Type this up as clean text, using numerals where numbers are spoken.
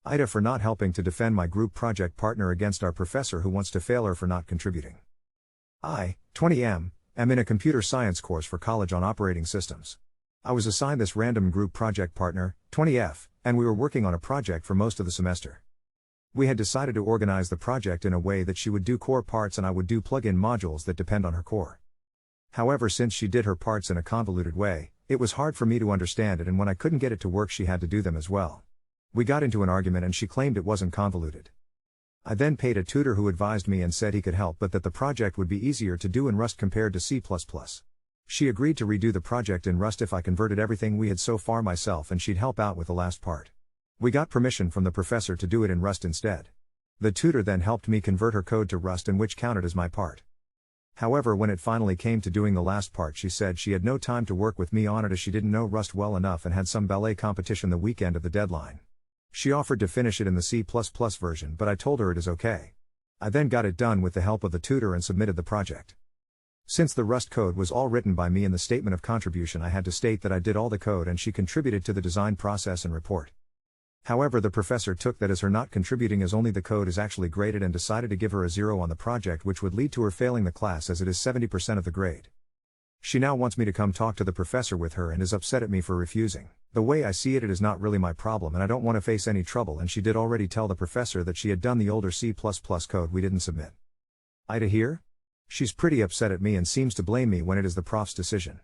AITA for not helping to defend my group project partner against our professor who wants to fail her for not contributing. I, 20M, am in a computer science course for college on operating systems. I was assigned this random group project partner, 20F, and we were working on a project for most of the semester. We had decided to organize the project in a way that she would do core parts and I would do plug-in modules that depend on her core. However, since she did her parts in a convoluted way, it was hard for me to understand it, and when I couldn't get it to work she had to do them as well. We got into an argument and she claimed it wasn't convoluted. I then paid a tutor who advised me and said he could help, but that the project would be easier to do in Rust compared to C++. She agreed to redo the project in Rust if I converted everything we had so far myself, and she'd help out with the last part. We got permission from the professor to do it in Rust instead. The tutor then helped me convert her code to Rust, and which counted as my part. However, when it finally came to doing the last part, she said she had no time to work with me on it as she didn't know Rust well enough and had some ballet competition the weekend of the deadline. She offered to finish it in the C++ version, but I told her it is okay. I then got it done with the help of the tutor and submitted the project. Since the Rust code was all written by me in the statement of contribution, I had to state that I did all the code and she contributed to the design process and report. However, the professor took that as her not contributing as only the code is actually graded and decided to give her a 0 on the project, which would lead to her failing the class as it is 70% of the grade. She now wants me to come talk to the professor with her and is upset at me for refusing. The way I see it, it is not really my problem and I don't want to face any trouble, and she did already tell the professor that she had done the older C++ code we didn't submit. AITA here? She's pretty upset at me and seems to blame me when it is the prof's decision.